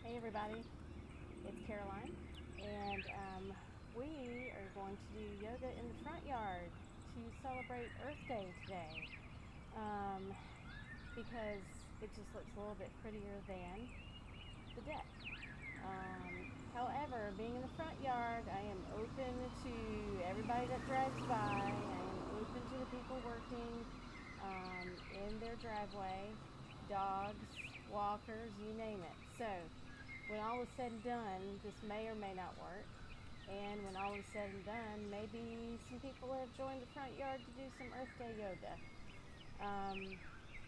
Hey everybody, it's Caroline, and we are going to do yoga in the front yard to celebrate Earth Day today, because it just looks a little bit prettier than the deck. However, being in the front yard, I am open to everybody that drives by. I am open to the people working in their driveway, dogs, walkers, you name it. So, when all is said and done, this may or may not work. And when all is said and done, maybe some people have joined the front yard to do some Earth Day yoga.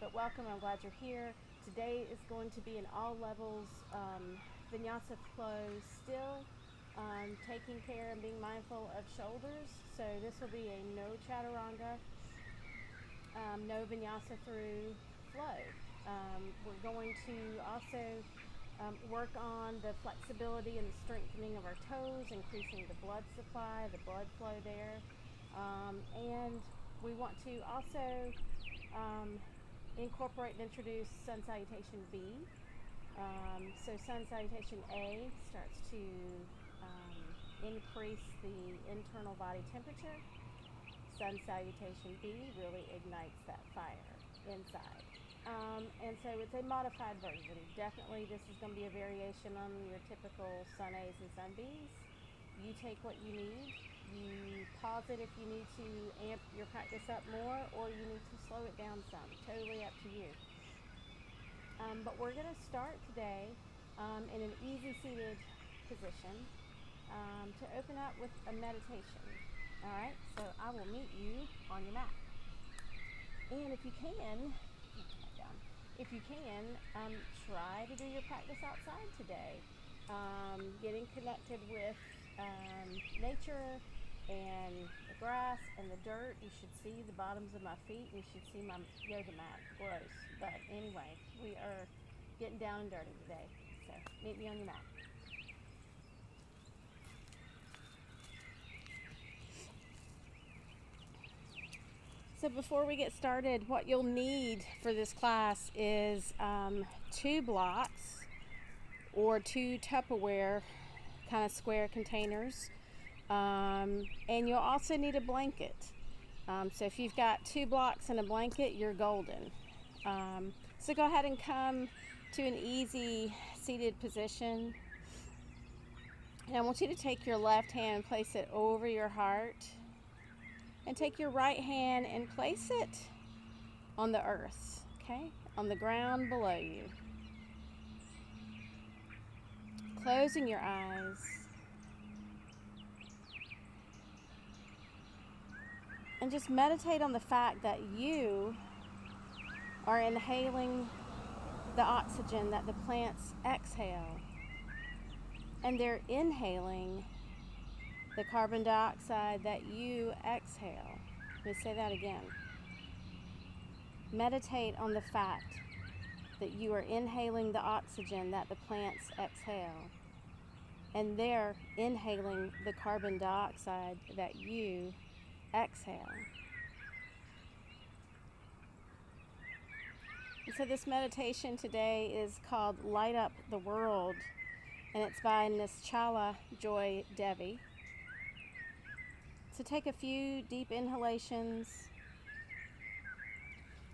But welcome, I'm glad you're here. Today is going to be an all levels vinyasa flow, still taking care and being mindful of shoulders. So this will be a no chaturanga, no vinyasa through flow. We're going to also work on the flexibility and the strengthening of our toes, increasing the blood supply, the blood flow there. And we want to also incorporate and introduce Sun Salutation B. So Sun Salutation A starts to increase the internal body temperature. Sun Salutation B really ignites that fire inside. And so it's a modified version. Definitely this is going to be a variation on your typical Sun A's and Sun B's. You take what you need. You pause it if you need to amp your practice up more, or you need to slow it down some. Totally up to you. But we're going to start today in an easy seated position to open up with a meditation. All right, so I will meet you on your mat. And if you can, try to do your practice outside today. Getting connected with nature and the grass and the dirt. You should see the bottoms of my feet. You should see my yoga mat. Gross. But anyway, we are getting down and dirty today. So meet me on your mat. So before we get started, what you'll need for this class is 2 blocks or 2 Tupperware kind of square containers, and you'll also need a blanket. So if you've got 2 blocks and a blanket, you're golden. So go ahead and come to an easy seated position, and I want you to take your left hand and place it over your heart, and take your right hand and place it on the earth, okay, on the ground below you. Closing your eyes. And just meditate on the fact that you are inhaling the oxygen that the plants exhale. And they're inhaling the carbon dioxide that you exhale. Let me say that again. Meditate on the fact that you are inhaling the oxygen that the plants exhale, and they're inhaling the carbon dioxide that you exhale. And so this meditation today is called Light Up the World, and it's by Nischala Joy Devi. So take a few deep inhalations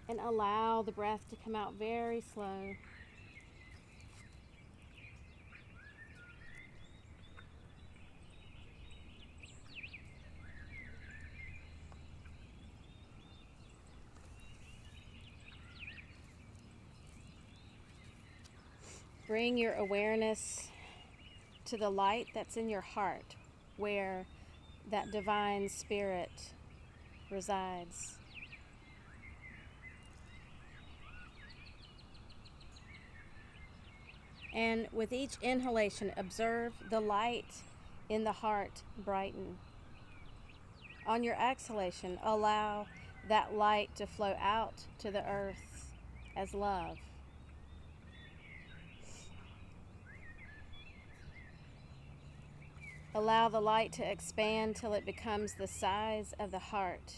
and allow the breath to come out very slow. Bring your awareness to the light that's in your heart, where that divine spirit resides. And with each inhalation, observe the light in the heart brighten. On your exhalation, allow that light to flow out to the earth as love. Allow the light to expand till it becomes the size of the heart,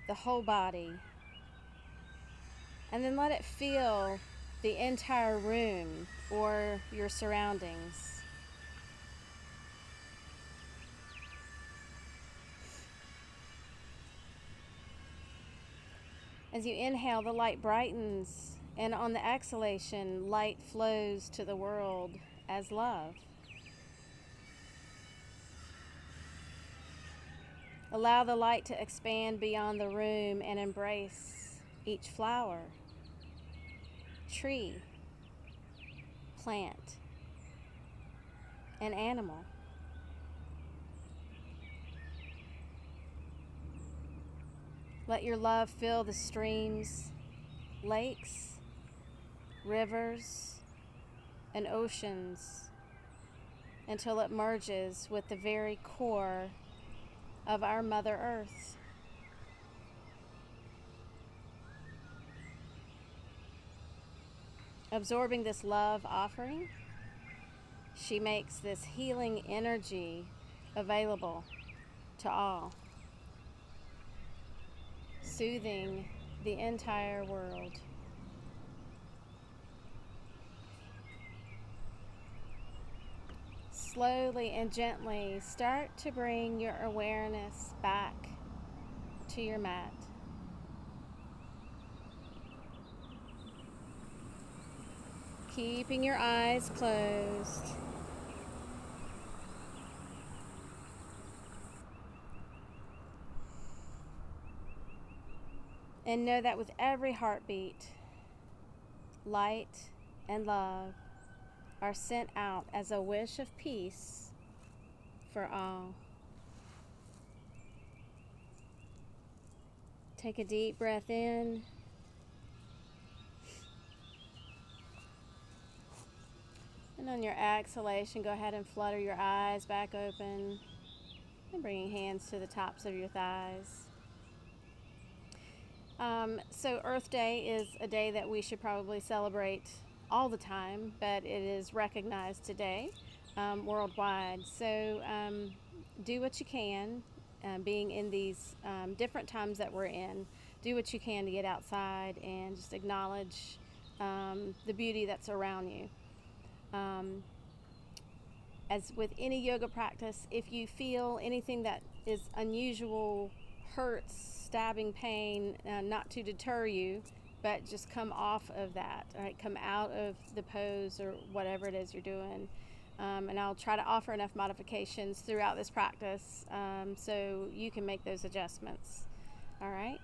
the whole body. And then let it fill the entire room or your surroundings. As you inhale, the light brightens, and on the exhalation, light flows to the world as love. Allow the light to expand beyond the room and embrace each flower, tree, plant, and animal. Let your love fill the streams, lakes, rivers, and oceans until it merges with the very core of our Mother Earth. Absorbing this love offering, she makes this healing energy available to all, soothing the entire world. Slowly and gently start to bring your awareness back to your mat. Keeping your eyes closed. And know that with every heartbeat, light and love are sent out as a wish of peace for all. Take a deep breath in. And on your exhalation, go ahead and flutter your eyes back open and bringing hands to the tops of your thighs. So Earth Day is a day that we should probably celebrate all the time, but it is recognized today worldwide. So do what you can, being in these different times that we're in. Do what you can to get outside and just acknowledge the beauty that's around you. As with any yoga practice, if you feel anything that is unusual, hurts, stabbing pain, not to deter you, but just come off of that, right? Come out of the pose or whatever it is you're doing. And I'll try to offer enough modifications throughout this practice so you can make those adjustments. All right?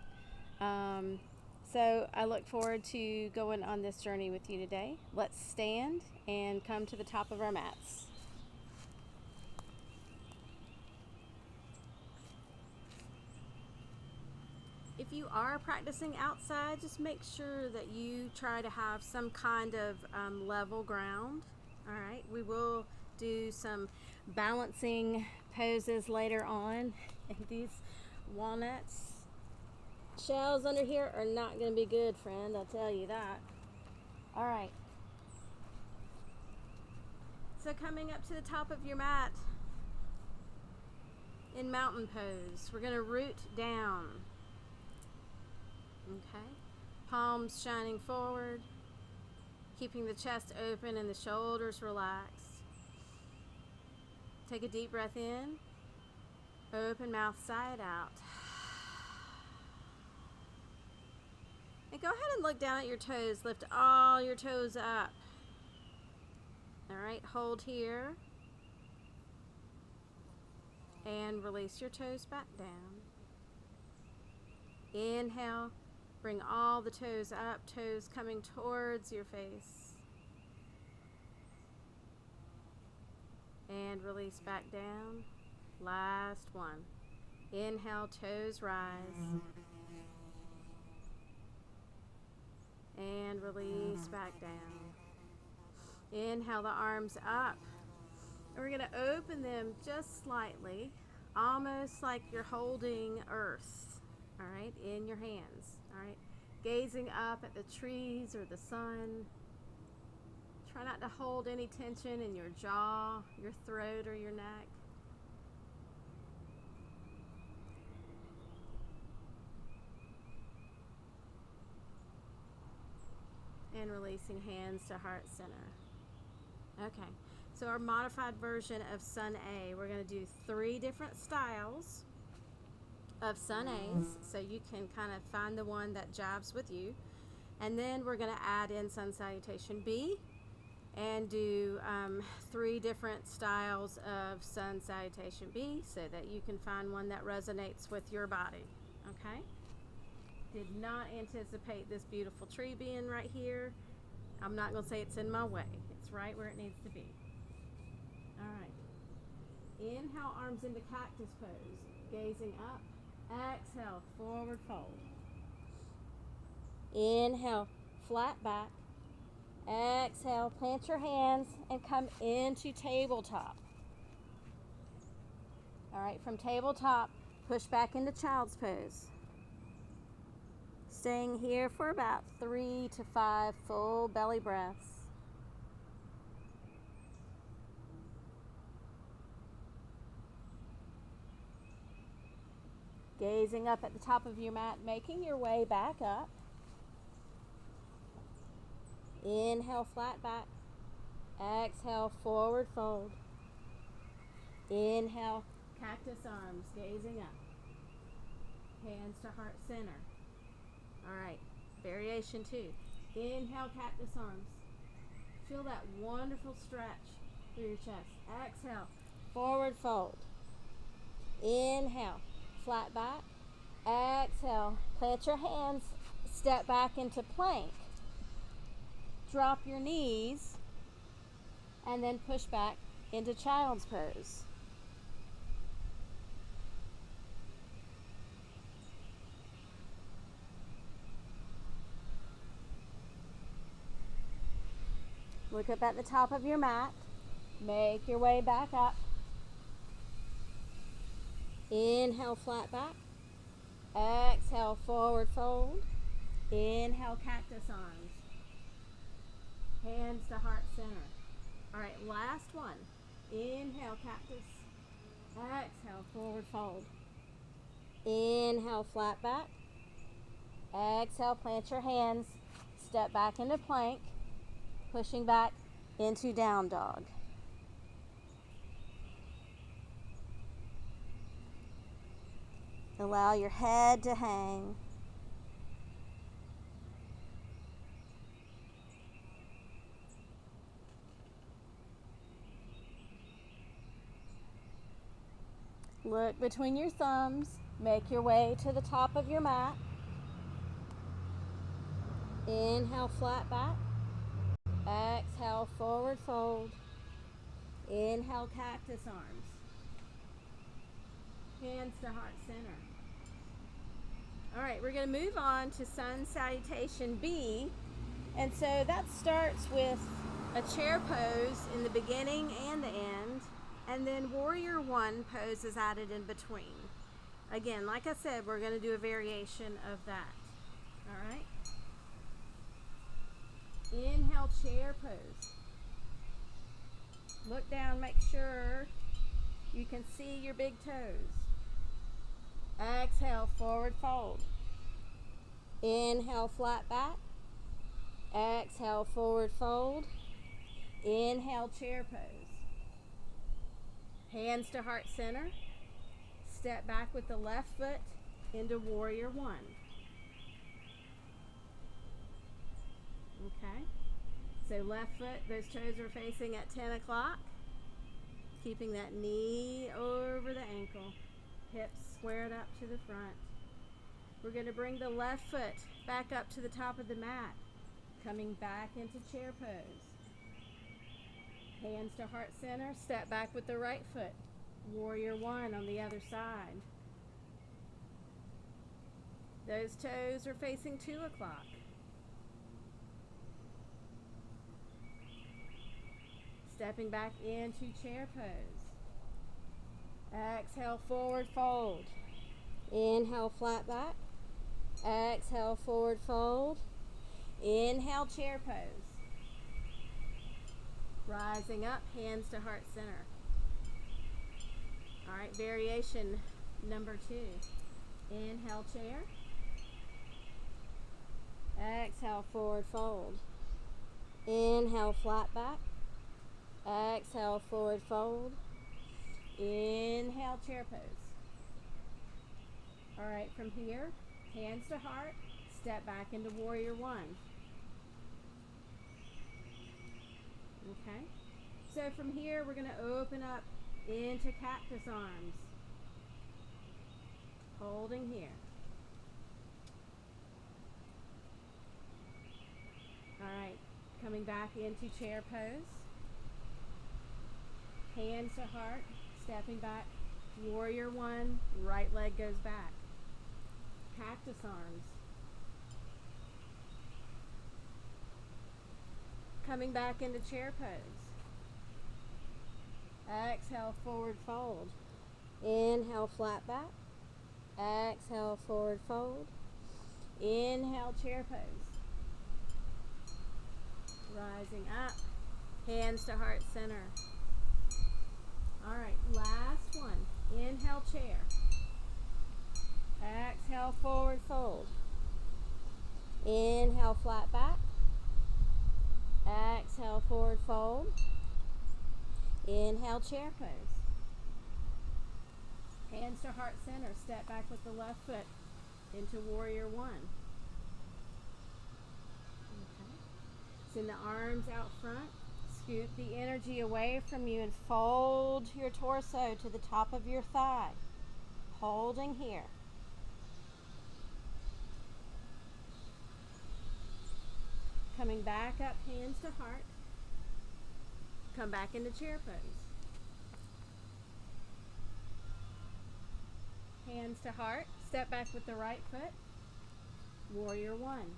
So I look forward to going on this journey with you today. Let's stand and come to the top of our mats. If you are practicing outside, just make sure that you try to have some kind of level ground. All right, we will do some balancing poses later on. And these walnuts shells under here are not going to be good, friend, I'll tell you that. All right. So coming up to the top of your mat in mountain pose, we're going to root down. Okay, palms shining forward, keeping the chest open and the shoulders relaxed. Take a deep breath in, open mouth side out. And go ahead and look down at your toes, lift all your toes up. All right, hold here. And release your toes back down. Inhale. Bring all the toes up, toes coming towards your face. And release back down. Last one. Inhale, toes rise. And release back down. Inhale the arms up. And we're going to open them just slightly, almost like you're holding earth, all right, in your hands. All right, gazing up at the trees or the sun. Try not to hold any tension in your jaw, your throat, or your neck. and releasing hands to heart center. Okay, so our modified version of Sun A, we're going to do 3 different styles of Sun A's, so you can kind of find the one that jives with you. And then we're going to add in Sun Salutation B and do 3 different styles of Sun Salutation B so that you can find one that resonates with your body. Okay? Did not anticipate this beautiful tree being right here. I'm not going to say it's in my way. It's right where it needs to be. All right. Inhale, arms into cactus pose, gazing up. Exhale, forward fold. Inhale, flat back. Exhale, plant your hands and come into tabletop. All right, from tabletop, push back into child's pose. Staying here for about 3 to 5 full belly breaths. Gazing up at the top of your mat, making your way back up. Inhale, flat back. Exhale, forward fold. Inhale, cactus arms, gazing up. Hands to heart center. All right, variation 2. Inhale, cactus arms. Feel that wonderful stretch through your chest. Exhale, forward fold. Inhale, flat back. Exhale, plant your hands, step back into plank. Drop your knees and then push back into child's pose. Look up at the top of your mat. Make your way back up. Inhale, flat back. Exhale, forward fold. Inhale, cactus arms. Hands to heart center. All right, last one. Inhale, cactus. Exhale, forward fold. Inhale, flat back. Exhale, plant your hands. Step back into plank. Pushing back into down dog. Allow your head to hang. Look between your thumbs. Make your way to the top of your mat. Inhale, flat back. Exhale, forward fold. Inhale, cactus arms. Hands to heart center. All right, we're going to move on to Sun Salutation B. And so that starts with a chair pose in the beginning and the end. And then Warrior One pose is added in between. Again, like I said, we're going to do a variation of that. All right. Inhale, chair pose. Look down, make sure you can see your big toes. Exhale, forward fold. Inhale, flat back. Exhale, forward fold. Inhale, chair pose. Hands to heart center. Step back with the left foot into Warrior One. Okay, so left foot, those toes are facing at 10 o'clock. Keeping that knee over the ankle. Hips squared up to the front. We're going to bring the left foot back up to the top of the mat. Coming back into chair pose. Hands to heart center. Step back with the right foot. Warrior One on the other side. Those toes are facing 2 o'clock. Stepping back into chair pose. Exhale, forward fold. Inhale, flat back. Exhale, forward fold. Inhale, chair pose. Rising up, hands to heart center. All right, variation number 2. Inhale, chair. Exhale, forward fold. Inhale, flat back. Exhale, forward fold. Inhale, chair pose. All right, from here, hands to heart, step back into warrior one. Okay, so from here, we're going to open up into cactus arms. Holding here. All right, coming back into chair pose. Hands to heart, stepping back, warrior one, right leg goes back. Cactus arms. Coming back into chair pose. Exhale, forward fold. Inhale, flat back. Exhale, forward fold. Inhale, chair pose. Rising up, hands to heart center. All right, last one. Inhale, chair. Exhale, forward fold. Inhale, flat back. Exhale, forward fold. Inhale, chair pose. Hands to heart center. Step back with the left foot into warrior one. Okay. Send the arms out front. Scoot the energy away from you and fold your torso to the top of your thigh. Holding here. Coming back up, hands to heart. Come back into chair pose. Hands to heart. Step back with the right foot. Warrior one.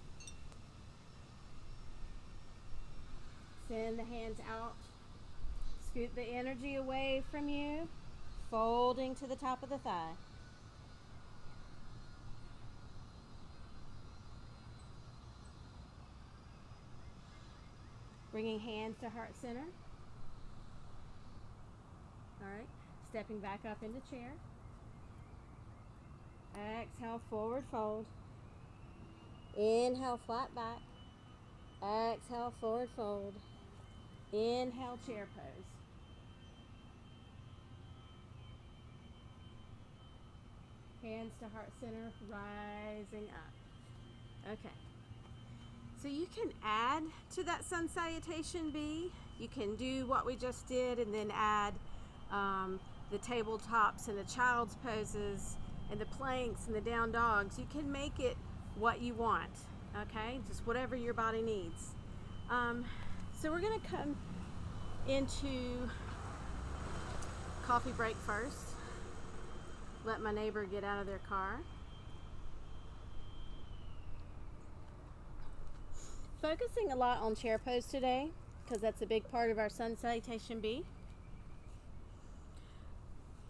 Send the hands out. Scoot the energy away from you. Folding to the top of the thigh. Bringing hands to heart center. All right. Stepping back up into chair. Exhale, forward fold. Inhale, flat back. Exhale, forward fold. Inhale, chair pose. Hands to heart center, rising up. Okay. So you can add to that sun salutation B. You can do what we just did and then add the tabletops and the child's poses and the planks and the down dogs. You can make it what you want, okay? Just whatever your body needs. So we're gonna come into coffee break first. Let my neighbor get out of their car. Focusing a lot on chair pose today because that's a big part of our sun salutation B.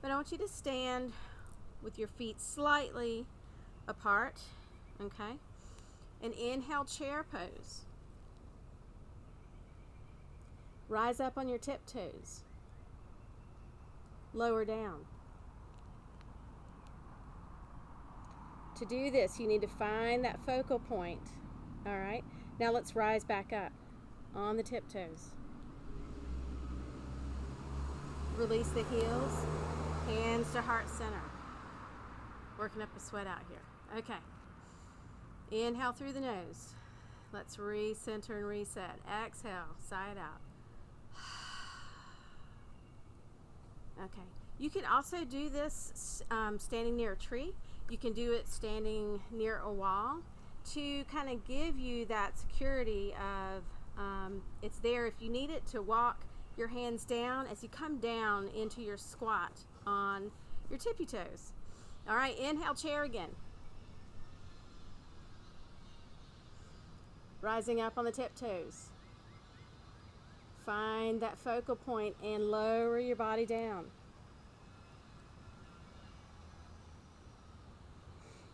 But I want you to stand with your feet slightly apart, okay? And inhale, chair pose. Rise up on your tiptoes. Lower down. To do this, you need to find that focal point, all right? Now let's rise back up on the tiptoes. Release the heels, hands to heart center. Working up a sweat out here. Okay. Inhale through the nose. Let's recenter and reset. Exhale, sigh it out. Okay. You can also do this standing near a tree. You can do it standing near a wall to kind of give you that security of it's there if you need it to walk your hands down as you come down into your squat on your tippy toes. All right, inhale, chair again. Rising up on the tiptoes. Find that focal point and lower your body down.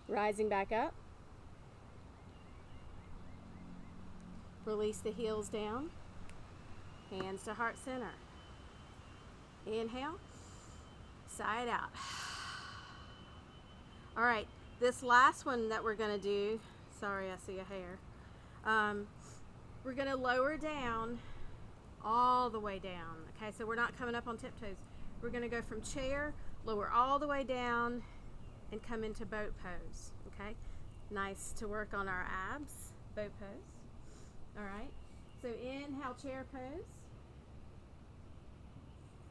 Rising back up. Release the heels down. Hands to heart center. Inhale. Sigh it out. All right, this last one that we're going to do, sorry, I see a hair. We're going to lower down all the way down. Okay, so we're not coming up on tiptoes. We're going to go from chair, lower all the way down, and come into boat pose. Okay, nice to work on our abs. Boat pose. All right, so inhale, chair pose,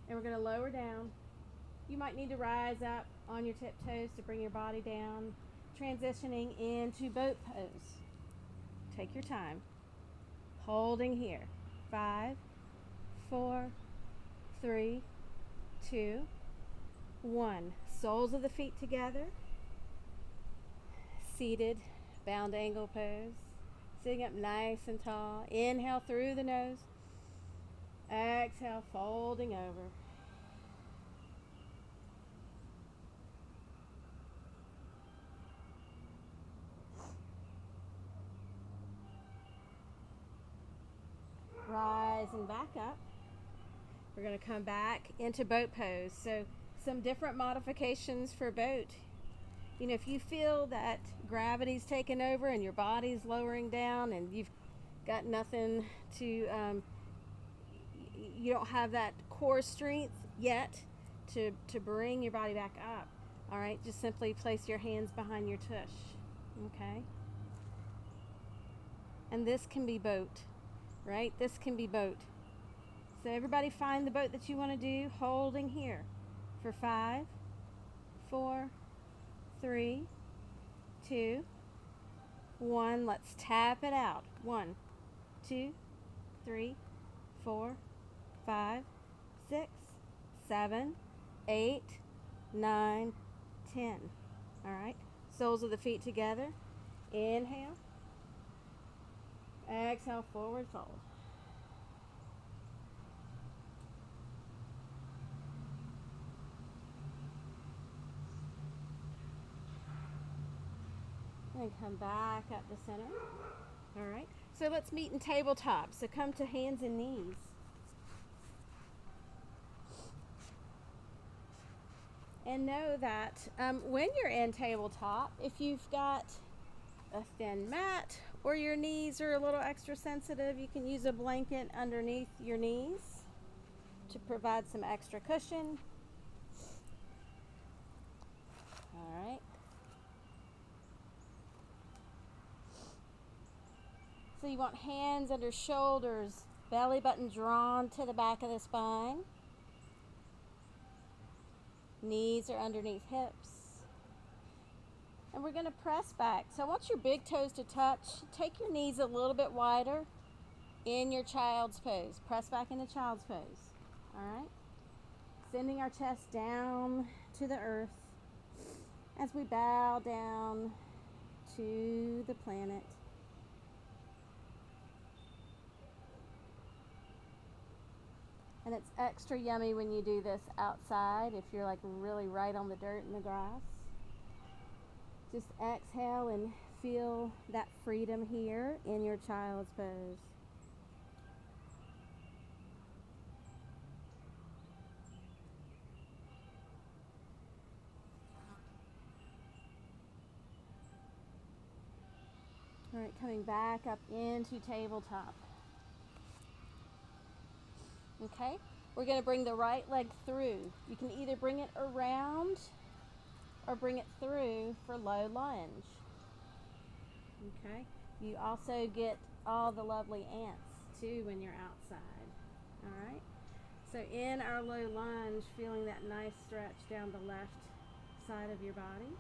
and we're going to lower down. You might need to rise up on your tiptoes to bring your body down, transitioning into boat pose. Take your time. Holding here. 5, 4, 3, 2, 1. Soles of the feet together. Seated, bound angle pose. Sitting up nice and tall. Inhale through the nose. Exhale, folding over. Rising back up. We're going to come back into boat pose. So some different modifications for boat. You know, if you feel that gravity's taken over and your body's lowering down and you've got nothing to, you don't have that core strength yet to bring your body back up. All right, just simply place your hands behind your tush. Okay. And this can be boat. Right? This can be boat. So everybody find the boat that you want to do, holding here for 5, 4, 3, 2, 1. Let's tap it out. 1, 2, 3, 4, 5, 6, 7, 8, 9, 10. All right. Soles of the feet together. Inhale. Exhale, forward fold. And come back up the center. All right. So let's meet in tabletop. So come to hands and knees. And know that when you're in tabletop, if you've got a thin mat or your knees are a little extra sensitive, you can use a blanket underneath your knees to provide some extra cushion. All right. So you want hands under shoulders, belly button drawn to the back of the spine. Knees are underneath hips. And we're going to press back. So I want your big toes to touch. Take your knees a little bit wider in your child's pose. Press back into child's pose. All right. Sending our chest down to the earth as we bow down to the planet. And it's extra yummy when you do this outside if you're like really right on the dirt and the grass. Just exhale and feel that freedom here in your child's pose. All right, coming back up into tabletop. Okay, we're going to bring the right leg through. You can either bring it around or bring it through for low lunge. Okay, you also get all the lovely ants too when you're outside. All right, so in our low lunge, feeling that nice stretch down the left side of your body.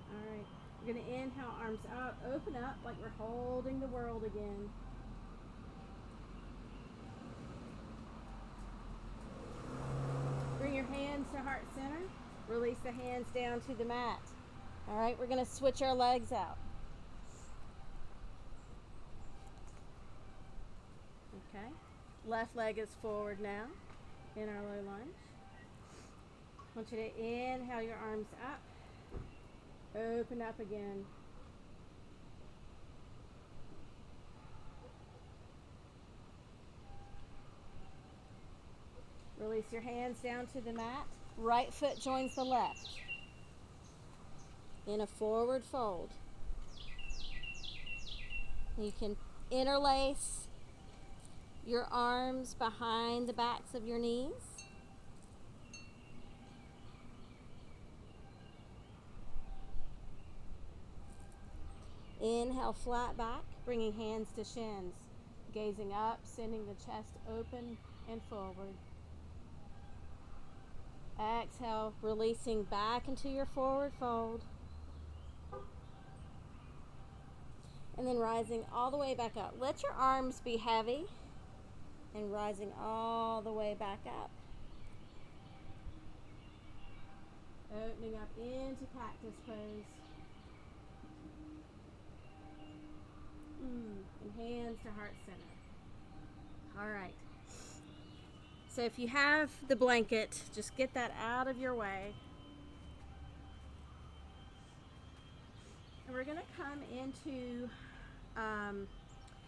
All right, we're going to inhale, arms up, open up like we're holding the world again. Bring your hands to heart center. Release the hands down to the mat. All right, we're going to switch our legs out. Okay, left leg is forward now in our low lunge. I want you to inhale your arms up. Open up again. Release your hands down to the mat. Right foot joins the left in a forward fold. You can interlace your arms behind the backs of your knees. Inhale, flat back, bringing hands to shins, gazing up, sending the chest open and forward. Exhale, releasing back into your forward fold. And then rising all the way back up. Let your arms be heavy and rising all the way back up. Opening up into cactus pose. And hands to heart center. All right. So if you have the blanket, just get that out of your way. And we're going to come into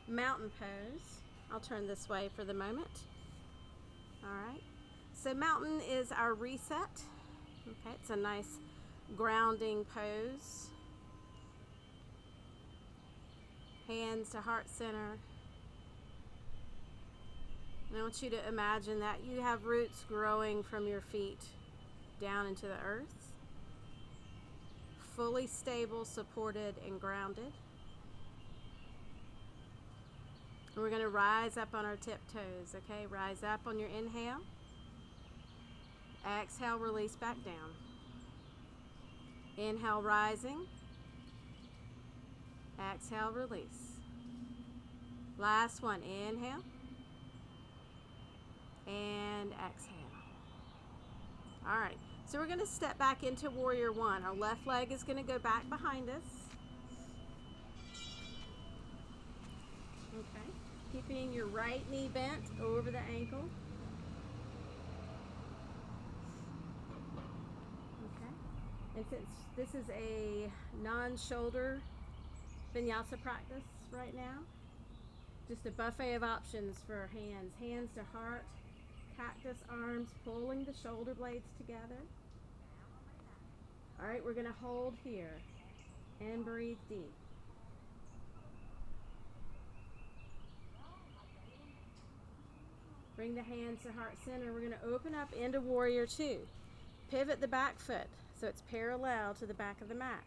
mountain pose. I'll turn this way for the moment. All right. So mountain is our reset. Okay, it's a nice grounding pose. Hands to heart center. And I want you to imagine that you have roots growing from your feet down into the earth. Fully stable, supported, and grounded. And we're going to rise up on our tiptoes, okay? Rise up on your inhale. Exhale, release back down. Inhale, rising. Exhale, release. Last one, inhale. And exhale. All right, so we're going to step back into warrior one. Our left leg is going to go back behind us. Okay, keeping your right knee bent over the ankle. Okay, and since this is a non-shoulder vinyasa practice right now, just a buffet of options for hands. Hands to heart, cactus arms, pulling the shoulder blades together. All right, we're going to hold here and breathe deep. Bring the hands to heart center. We're going to open up into warrior two. Pivot the back foot so it's parallel to the back of the mat.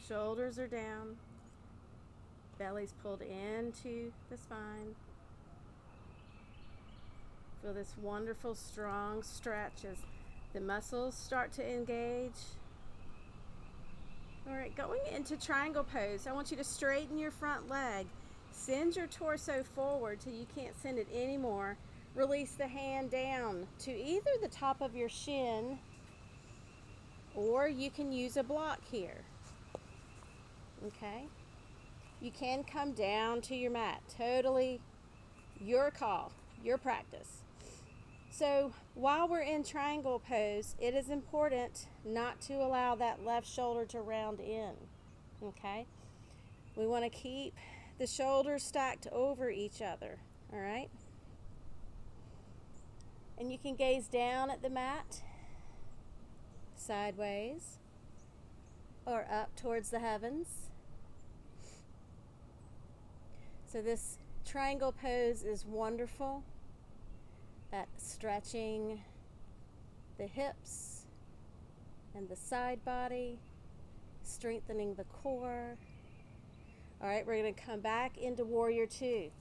Shoulders are down. Belly's pulled into the spine. Feel this wonderful, strong stretch as the muscles start to engage. All right, going into triangle pose, I want you to straighten your front leg. Send your torso forward till you can't send it anymore. Release the hand down to either the top of your shin, or you can use a block here. Okay? You can come down to your mat. Totally your call, your practice. So while we're in triangle pose, it is important not to allow that left shoulder to round in. Okay? We want to keep the shoulders stacked over each other. All right? And you can gaze down at the mat, sideways, or up towards the heavens. So this triangle pose is wonderful at stretching the hips and the side body, strengthening the core. All right, we're going to come back into warrior two.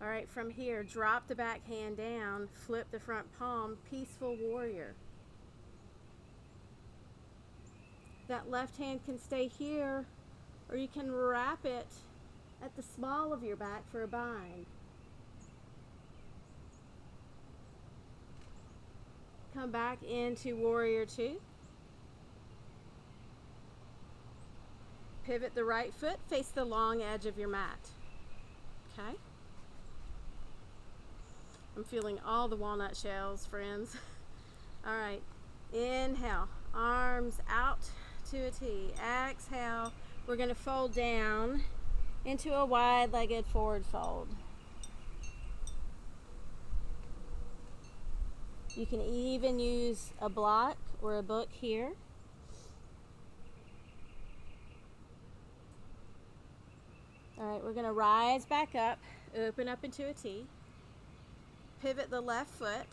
All right, from here, drop the back hand down, flip the front palm, peaceful warrior. That left hand can stay here, or you can wrap it at the small of your back for a bind. Come back into warrior two. Pivot the right foot, face the long edge of your mat. Okay? I'm feeling all the walnut shells, friends. All right, inhale, arms out to a T. Exhale, we're going to fold down into a wide-legged forward fold. You can even use a block or a book here. All right, we're going to rise back up, open up into a T, pivot the left foot.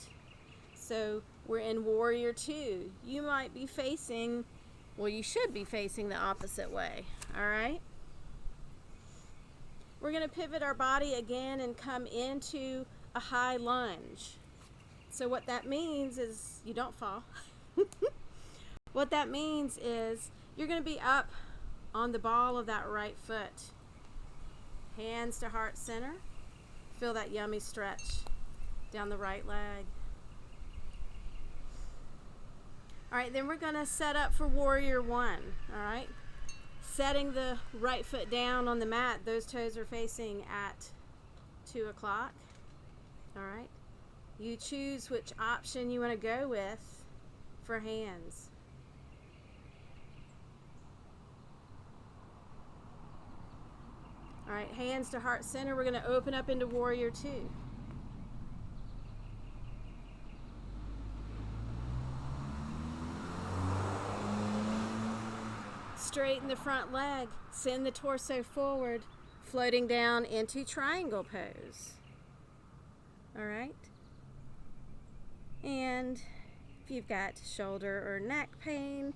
So we're in Warrior Two. You might be facing, well, you should be facing the opposite way. All right. We're going to pivot our body again and come into a high lunge. So what that means is you don't fall. What that means is you're going to be up on the ball of that right foot. Hands to heart center. Feel that yummy stretch down the right leg. All right, then we're going to set up for Warrior One. All right. Setting the right foot down on the mat, those toes are facing at 2 o'clock. All right. You choose which option you want to go with for hands. All right, hands to heart center. We're going to open up into Warrior Two. Straighten the front leg, send the torso forward, floating down into triangle pose. All right. And if you've got shoulder or neck pain,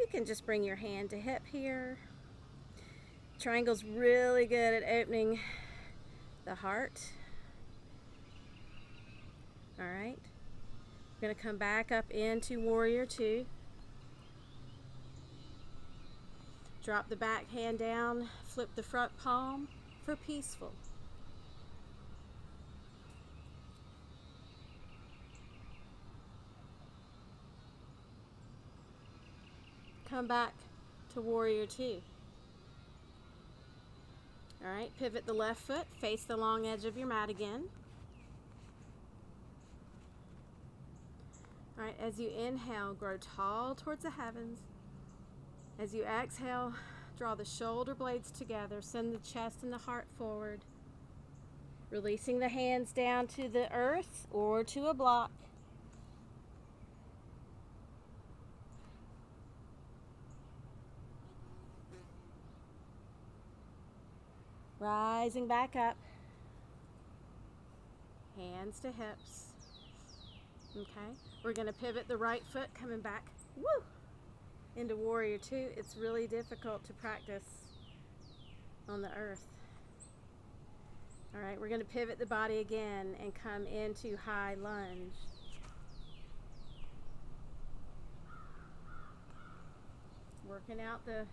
you can just bring your hand to hip here. Triangle's really good at opening the heart. All right. We're going to come back up into Warrior Two. Drop the back hand down, flip the front palm for peaceful. Come back to Warrior Two. All right, pivot the left foot, face the long edge of your mat again. All right, as you inhale, grow tall towards the heavens. As you exhale, draw the shoulder blades together, send the chest and the heart forward, releasing the hands down to the earth or to a block. Rising back up, hands to hips. Okay, we're going to pivot the right foot, coming back, woo, into Warrior Two. It's really difficult to practice on the earth. All right, we're going to pivot the body again and come into high lunge. Working out the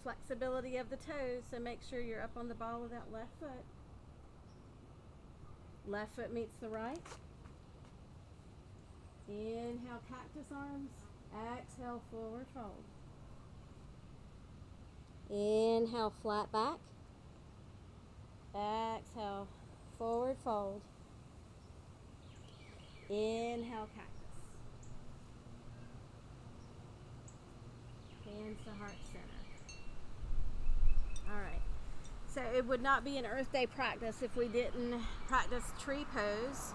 flexibility of the toes, so make sure you're up on the ball of that left foot. Left foot meets the right. Inhale, cactus arms. Exhale, forward fold. Inhale, flat back. Exhale, forward fold. Inhale, cactus. Hands to heart center. All right. So it would not be an Earth Day practice if we didn't practice tree pose.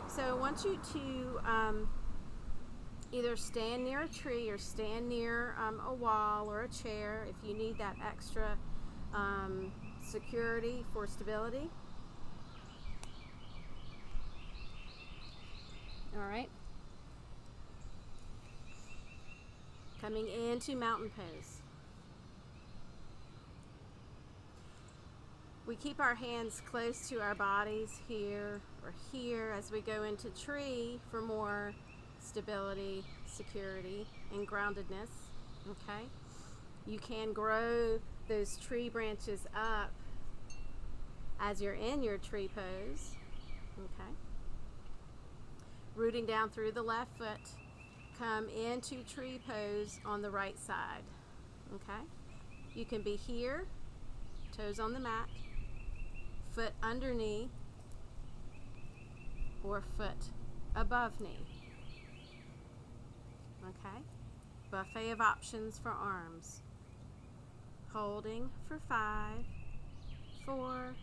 So I want you to either stand near a tree or stand near a wall or a chair if you need that extra security for stability. All right. Coming into mountain pose. We keep our hands close to our bodies here or here as we go into tree for more stability, security, and groundedness. Okay? You can grow those tree branches up as you're in your tree pose. Okay? Rooting down through the left foot, come into tree pose on the right side. Okay? You can be here, toes on the mat, foot under knee, or foot above knee. Okay? Buffet of options for arms. Holding for 5, 4,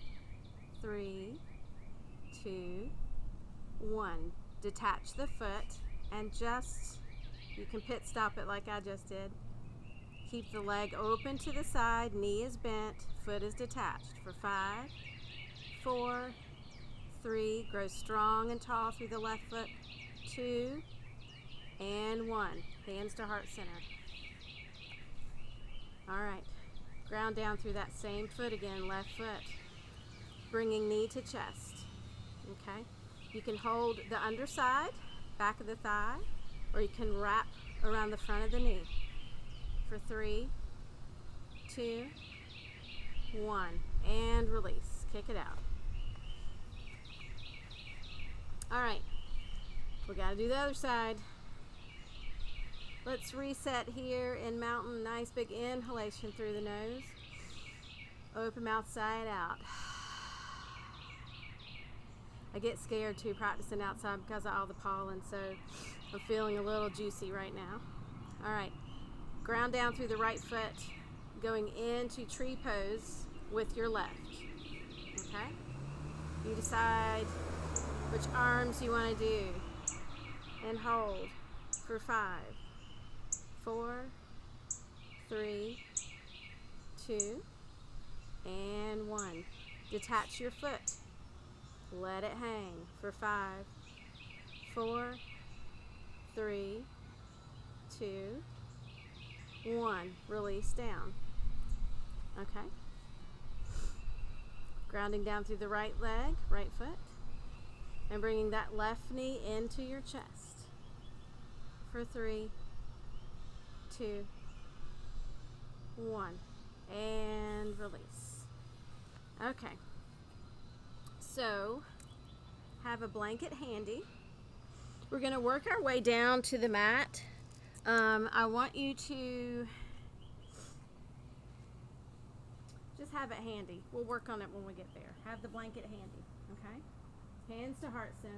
3, 2, 1. detach the foot and just, you can pit stop it like I just did. Keep the leg open to the side, knee is bent, foot is detached for 5, 4, 3, grow strong and tall through the left foot, 2, and 1. Hands to heart center. All right, ground down through that same foot again, left foot, bringing knee to chest, okay? You can hold the underside, back of the thigh, or you can wrap around the front of the knee for 3, 2, 1, and release. Kick it out. All right, we got to do the other side. Let's reset here in mountain. Nice big inhalation through the nose. Open mouth, side out. I get scared too practicing outside because of all the pollen, so I'm feeling a little juicy right now. All right, ground down through the right foot, going into tree pose with your left, okay? You decide which arms you want to do, and hold for 5, 4, 3, 2, and 1. Detach your foot. Let it hang for 5, 4, 3, 2, 1. Release down. Okay. Grounding down through the right leg, right foot, and bringing that left knee into your chest for 3, 2, 1, and release. Okay. So, have a blanket handy. We're going to work our way down to the mat. I want you to just have it handy. We'll work on it when we get there. Have the blanket handy, okay? Hands to heart center.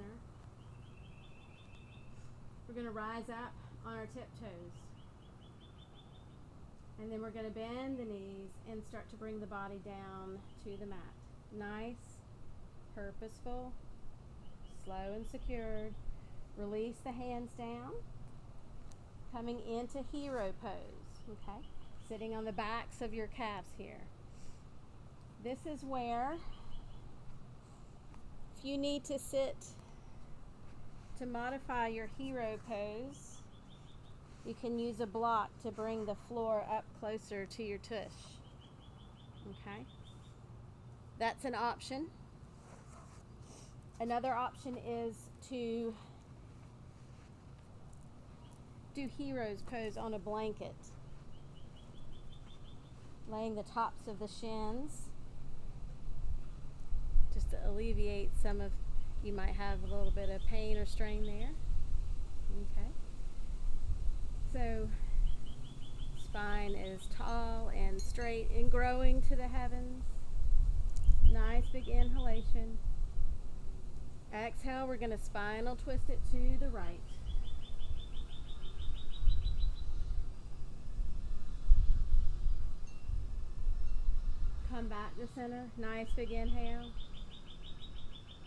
We're going to rise up on our tiptoes. And then we're going to bend the knees and start to bring the body down to the mat. Nice, purposeful, slow and secured. Release the hands down. Coming into hero pose, okay? Sitting on the backs of your calves here. This is where, if you need to sit to modify your hero pose, you can use a block to bring the floor up closer to your tush, okay? That's an option. Another option is to do hero's pose on a blanket, laying the tops of the shins just to alleviate some of, you might have a little bit of pain or strain there. Okay, so spine is tall and straight and growing to the heavens. Nice big inhalation. Exhale, we're going to spinal twist it to the right. Come back to center. Nice big inhale.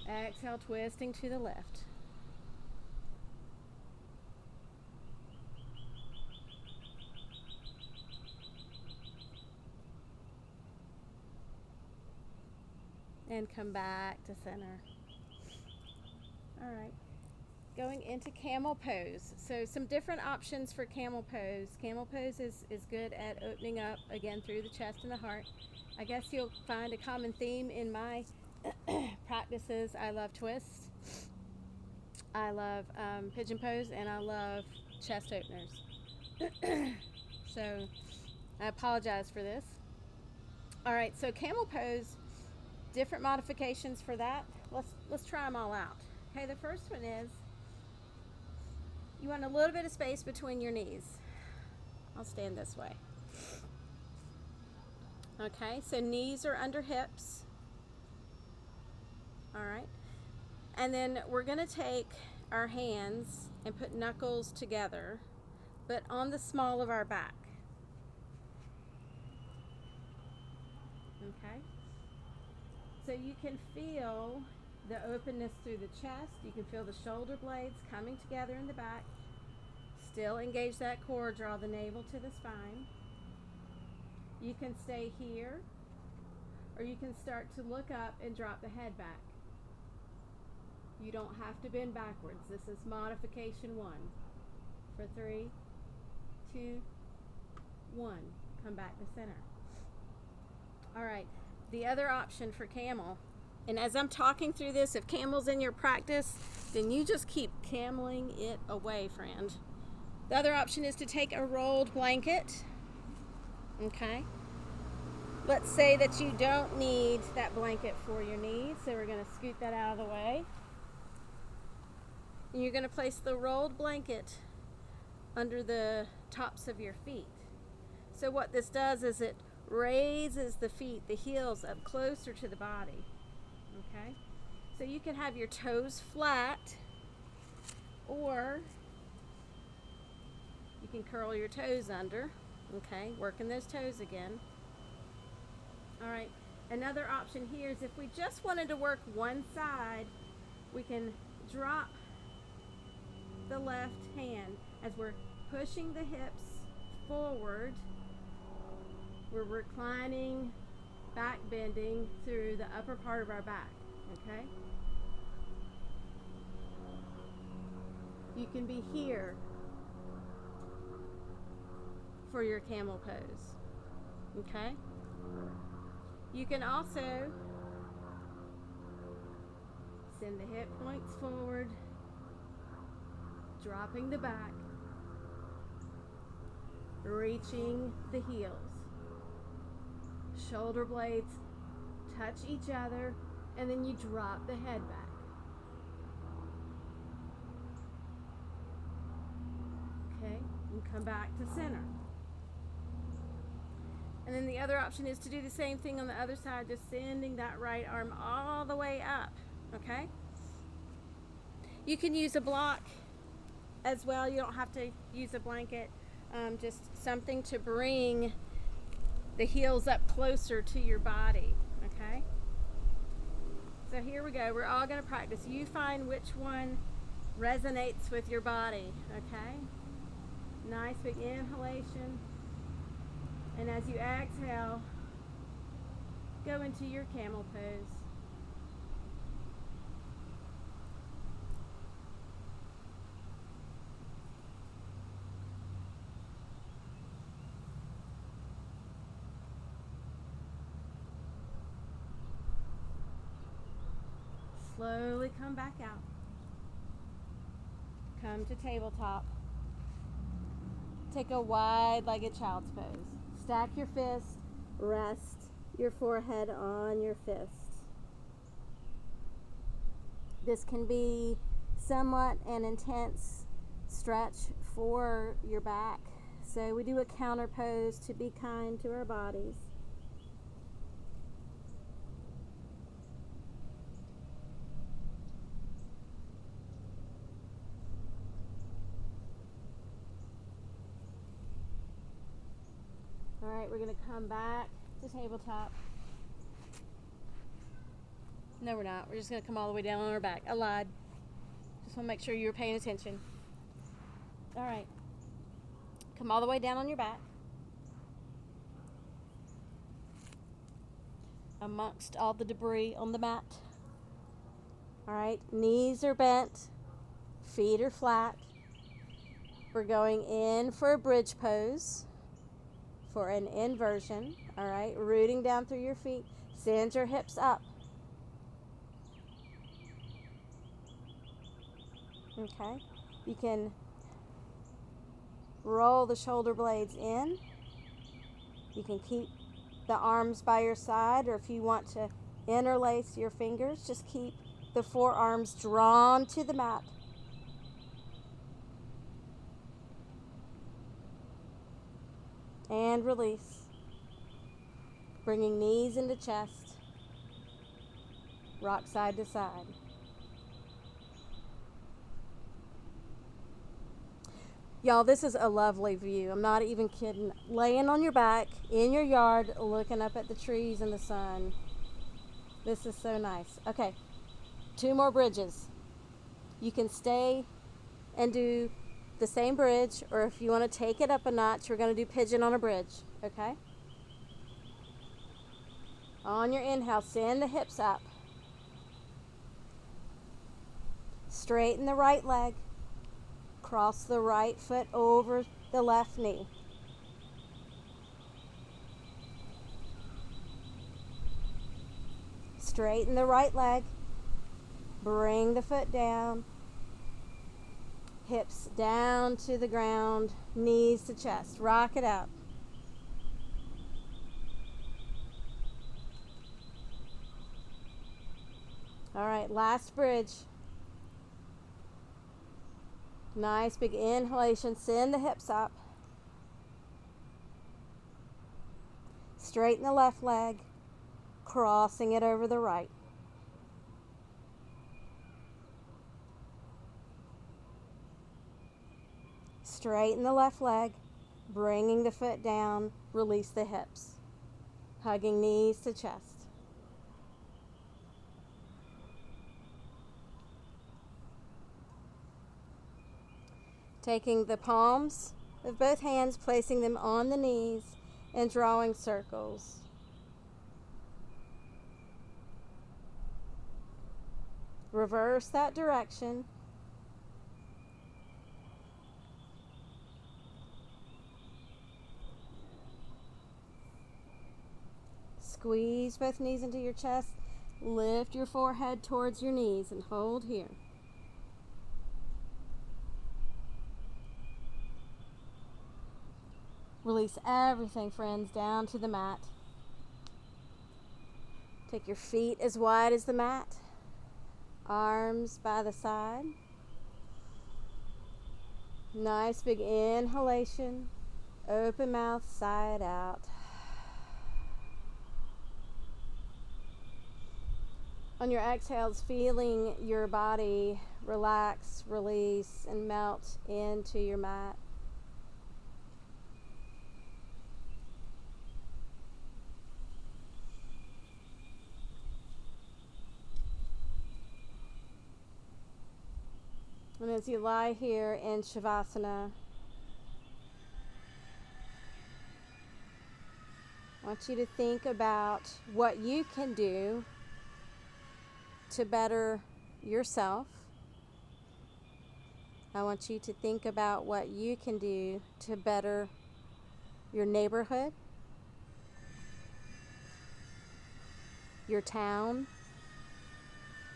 Exhale, twisting to the left. And come back to center. All right. Going into camel pose. So some different options for camel pose. Camel pose is good at opening up again through the chest and the heart. I guess you'll find a common theme in my practices. I love twists, I love pigeon pose, and I love chest openers. So I apologize for this. All right, so camel pose, different modifications for that. Let's try them all out. Okay, the first one is you want a little bit of space between your knees. I'll stand this way. Okay, so knees are under hips. All right, and then we're going to take our hands and put knuckles together, but on the small of our back. Okay, so you can feel the openness through the chest. You can feel the shoulder blades coming together in the back. Still engage that core, draw the navel to the spine. You can stay here, or you can start to look up and drop the head back. You don't have to bend backwards. This is modification 1. For 3, 2, 1. Come back to center. All right, the other option for camel, and as I'm talking through this, if camel's in your practice, then you just keep cameling it away, friend. The other option is to take a rolled blanket. Okay. Let's say that you don't need that blanket for your knees, so we're going to scoot that out of the way. And you're going to place the rolled blanket under the tops of your feet. So what this does is it raises the feet, the heels, up closer to the body. Okay? So you can have your toes flat, or you can curl your toes under. Okay? Working those toes again. All right. Another option here is if we just wanted to work one side, we can drop the left hand as we're pushing the hips forward. We're reclining, back bending through the upper part of our back, okay? You can be here for your camel pose, okay? You can also send the hip points forward, dropping the back, reaching the heels. Shoulder blades touch each other, and then you drop the head back. Okay, and come back to center. And then the other option is to do the same thing on the other side, just sending that right arm all the way up, okay? You can use a block as well. You don't have to use a blanket, just something to bring the heels up closer to your body, okay? So here we go. We're all going to practice. You find which one resonates with your body, okay? Nice big inhalation. And as you exhale, go into your camel pose. Slowly come back out. Come to tabletop. Take a wide-legged child's pose. Stack your fists. Rest your forehead on your fists. This can be somewhat an intense stretch for your back. So we do a counter pose to be kind to our bodies. All right, we're going to come back to tabletop. No, we're not. We're just going to come all the way down on our back. I lied. Just want to make sure you're paying attention. All right. Come all the way down on your back. Amongst all the debris on the mat. All right, knees are bent. Feet are flat. We're going in for a bridge pose. For an inversion, all right, rooting down through your feet. Send your hips up. Okay, you can roll the shoulder blades in. You can keep the arms by your side, or if you want to interlace your fingers, just keep the forearms drawn to the mat. And release. Bringing knees into chest. Rock side to side. Y'all, this is a lovely view. I'm not even kidding. Laying on your back in your yard, looking up at the trees and the sun. This is so nice. Okay. 2 more bridges. You can stay and do the same bridge, or if you want to take it up a notch, we're going to do pigeon on a bridge, okay? On your inhale, send the hips up. Straighten the right leg. Cross the right foot over the left knee. Straighten the right leg. Bring the foot down. Hips down to the ground, knees to chest. Rock it out. All right, last bridge. Nice big inhalation. Send the hips up. Straighten the left leg, crossing it over the right. Straighten the left leg, bringing the foot down, release the hips, hugging knees to chest. Taking the palms of both hands, placing them on the knees, and drawing circles. Reverse that direction. Squeeze both knees into your chest. Lift your forehead towards your knees and hold here. Release everything, friends, down to the mat. Take your feet as wide as the mat. Arms by the side. Nice big inhalation. Open mouth, side out. On your exhales, feeling your body relax, release, and melt into your mat. And as you lie here in Shavasana, I want you to think about what you can do to better yourself. I want you to think about what you can do to better your neighborhood, your town,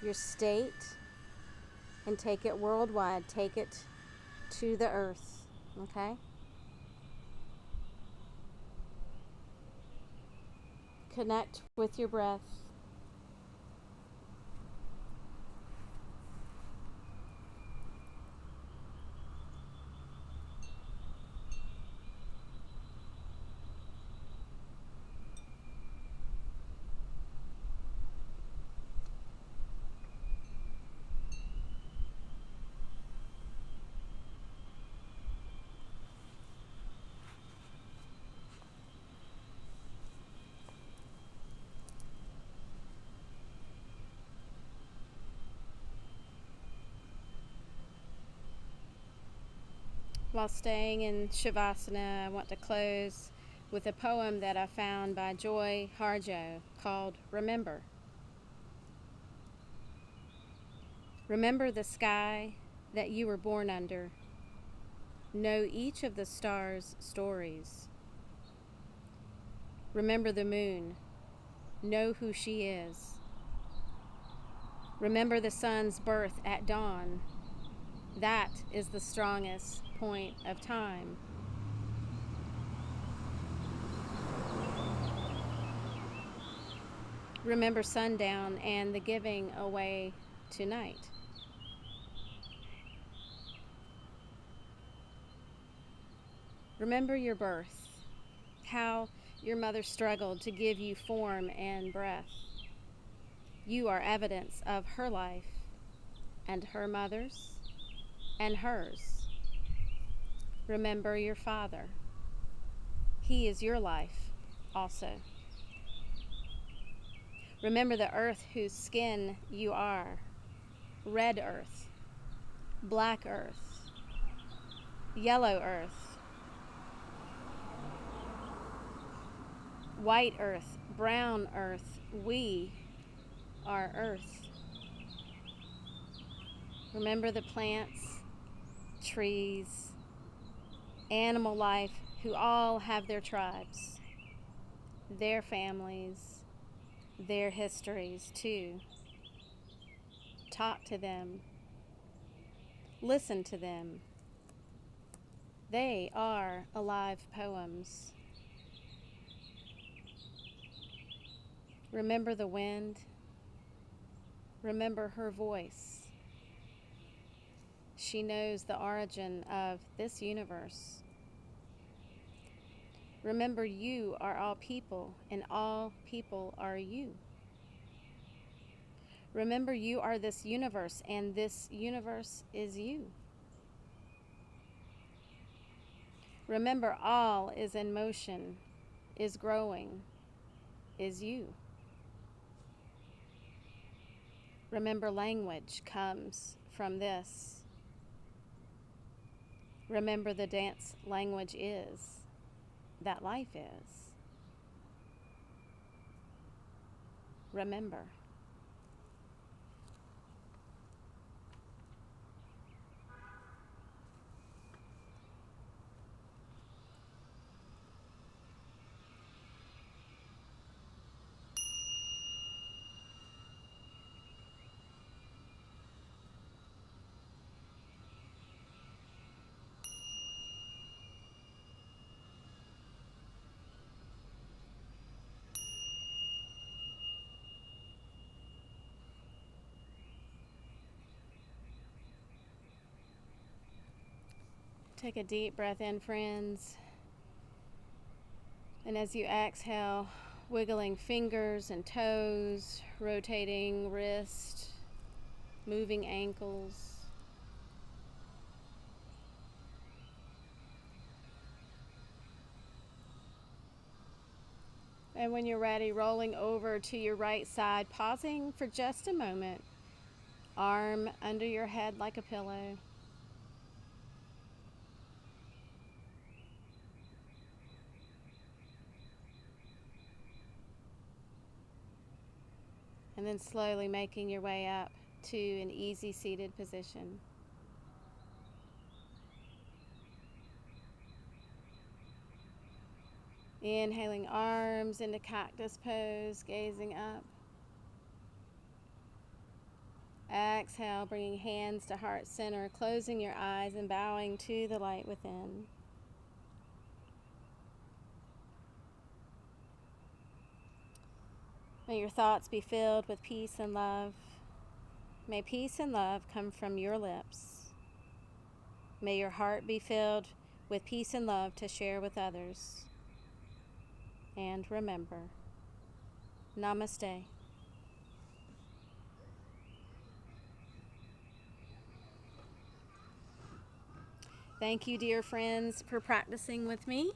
your state, and take it worldwide. Take it to the earth, okay? Connect with your breath. While staying in Shavasana, I want to close with a poem that I found by Joy Harjo called Remember. Remember the sky that you were born under. Know each of the stars' stories. Remember the moon. Know who she is. Remember the sun's birth at dawn. That is the strongest point of time. Remember sundown and the giving away tonight. Remember your birth, how your mother struggled to give you form and breath. You are evidence of her life and her mother's and hers. Remember your father. He is your life also. Remember the earth whose skin you are. red earth, black earth, yellow earth, white earth, brown earth. We are earth. Remember the plants, trees, animal life, who all have their tribes, their families, their histories too. Talk to them. Listen to them. They are alive poems. Remember the wind. Remember her voice. She knows the origin of this universe. Remember, you are all people, and all people are you. Remember, you are this universe, and this universe is you. Remember, all is in motion, is growing, is you. Remember, language comes from this. Remember, the dance language is that life is. Remember. Take a deep breath in, friends. And as you exhale, wiggling fingers and toes, rotating wrist, moving ankles. And when you're ready, rolling over to your right side, pausing for just a moment. Arm under your head like a pillow. And then slowly making your way up to an easy seated position. Inhaling, arms into cactus pose, gazing up. Exhale, bringing hands to heart center, closing your eyes and bowing to the light within. May your thoughts be filled with peace and love. May peace and love come from your lips. May your heart be filled with peace and love to share with others. And remember, Namaste. Thank you, dear friends, for practicing with me.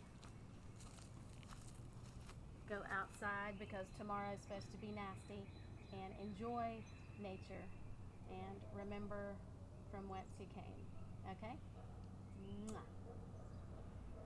Go outside because tomorrow is supposed to be nasty, and enjoy nature, and remember from whence you came. Okay? Mwah.